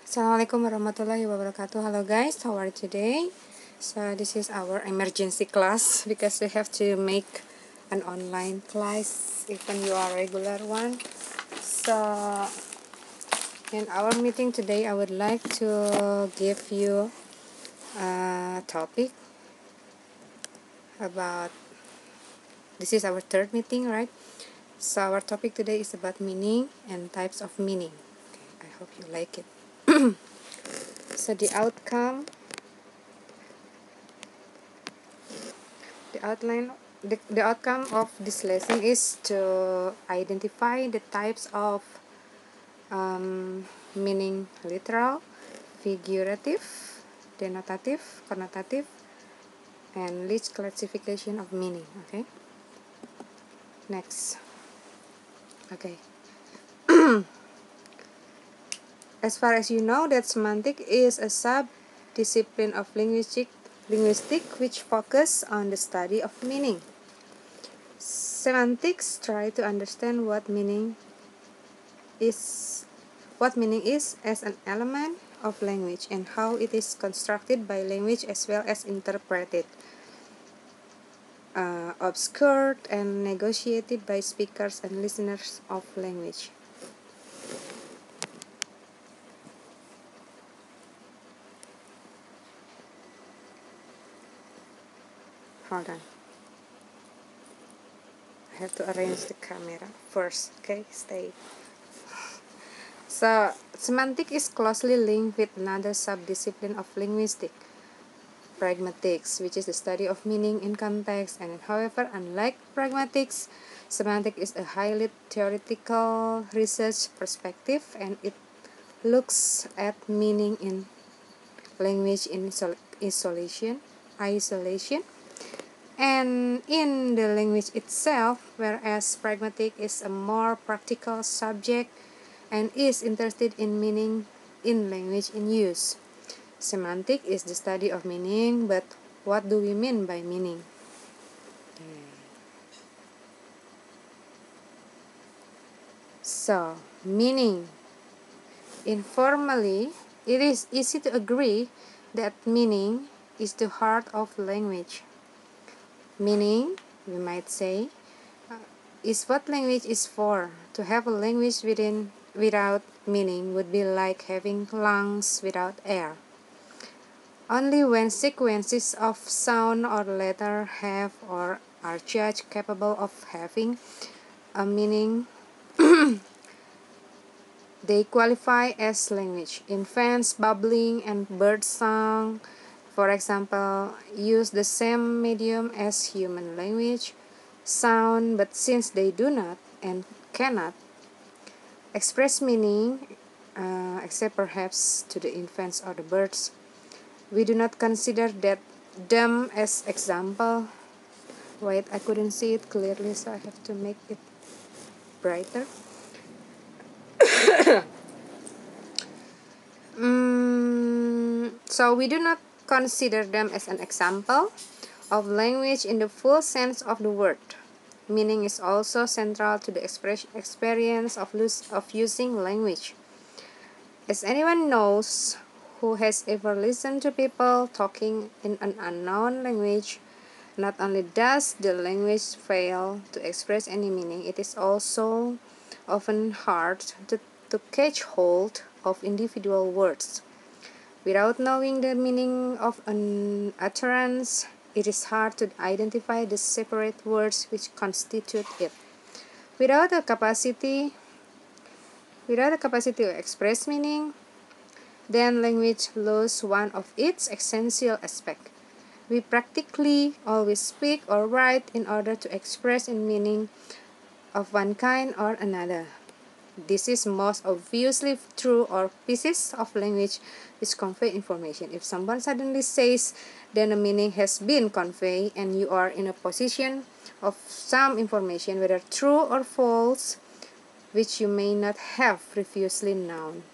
Assalamualaikum warahmatullahi wabarakatuh. Hello guys, how are you today? So this is our emergency class because we have to make an online class even you are regular one. So in our meeting today I would like to give you a topic about, this is our third meeting, right? So our topic today is about meaning and types of meaning. Okay, I hope you like it. So the outcome, the outcome of this lesson is to identify the types of meaning: literal, figurative, denotative, connotative, and list classification of meaning. Okay, next. Okay. As far as you know, that semantic is a sub-discipline of linguistic which focus on the study of meaning. Semantics try to understand what meaning is as an element of language and how it is constructed by language as well as interpreted, obscured and negotiated by speakers and listeners of language. Hold on. I have to arrange the camera first. Okay, stay. So, semantic is closely linked with another sub-discipline of linguistics, pragmatics, which is the study of meaning in context. And however, unlike pragmatics, semantic is a highly theoretical research perspective, and it looks at meaning in language in isolation, and in the language itself, whereas pragmatic is a more practical subject and is interested in meaning in language in use. Semantic is the study of meaning, but what do we mean by meaning? So, meaning. Informally, it is easy to agree that meaning is the heart of language. Meaning, we might say, is what language is for. To have a language without meaning would be like having lungs without air. Only when sequences of sound or letter have or are judged capable of having a meaning, they qualify as language. Infants babbling and bird song, for example, use the same medium as human language, sound, but since they do not and cannot express meaning, except perhaps to the infants or the birds, we do not consider them as example. Wait, I couldn't see it clearly, so I have to make it brighter. So we do not consider them as an example of language in the full sense of the word. Meaning is also central to the experience of using language. As anyone knows who has ever listened to people talking in an unknown language, not only does the language fail to express any meaning, it is also often hard to catch hold of individual words. Without knowing the meaning of an utterance, it is hard to identify the separate words which constitute it. Without the capacity to express meaning, then language loses one of its essential aspects. We practically always speak or write in order to express a meaning of one kind or another. This is most obviously true of pieces of language which convey information. If someone suddenly says, then a meaning has been conveyed and you are in a position of some information, whether true or false, which you may not have previously known.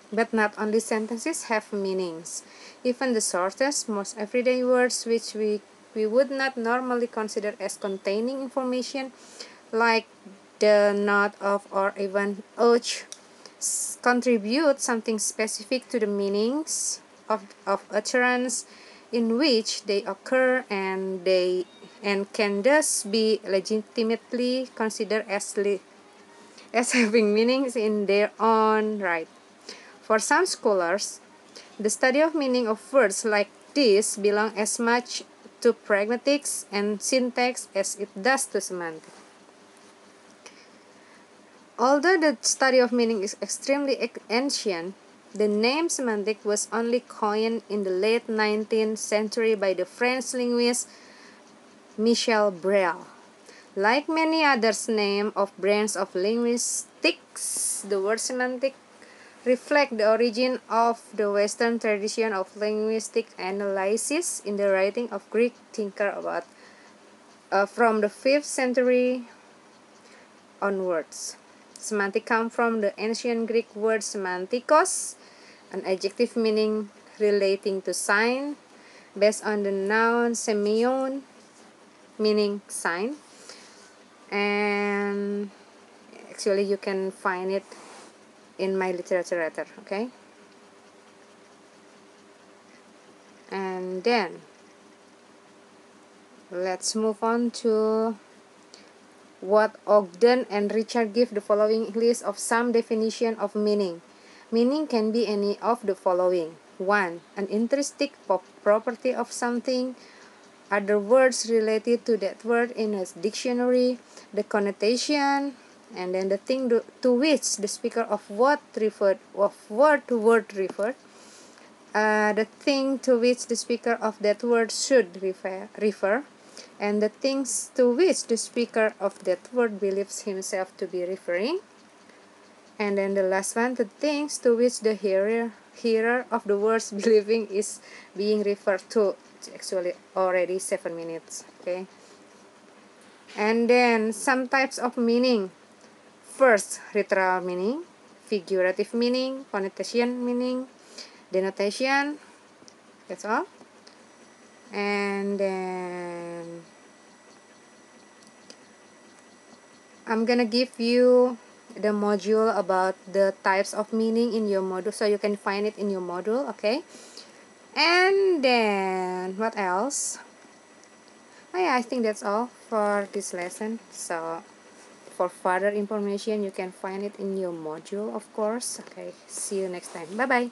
But not only sentences have meanings. Even the shortest, most everyday words which we would not normally consider as containing information, like the note of, or even ch contribute something specific to the meanings of utterance in which they occur, and can thus be legitimately considered as having meanings in their own right. For some scholars, the study of meaning of words like this belong as much to pragmatics and syntax as it does to semantics. Although the study of meaning is extremely ancient, the name semantic was only coined in the late 19th century by the French linguist Michel Brel. Like many others names of branches of linguistics, the word semantic reflect the origin of the Western tradition of linguistic analysis in the writing of Greek thinkers from the 5th century onwards. Semantic comes from the ancient Greek word semantikos, an adjective meaning relating to sign, based on the noun semeion, meaning sign. And actually you can find it in my literature letter, okay? And then let's move on to what Ogden and Richard give the following list of some definition of meaning. Meaning can be any of the following. 1. An intrinsic property of something. Other words related to that word in a dictionary. The connotation, and then the thing to which the speaker of word referred. The thing to which the speaker of that word should refer, and the things to which the speaker of that word believes himself to be referring. And then the last one, the things to which the hearer of the words believing is being referred to. It's actually already 7 minutes, okay? And then some types of meaning. First, literal meaning, figurative meaning, connotation meaning, denotation. That's all. And then I'm gonna give you the module about the types of meaning in your module, so you can find it in your module, okay? And then what else? Oh yeah, I think that's all for this lesson. So for further information, you can find it in your module, of course. Okay, see you next time. Bye bye.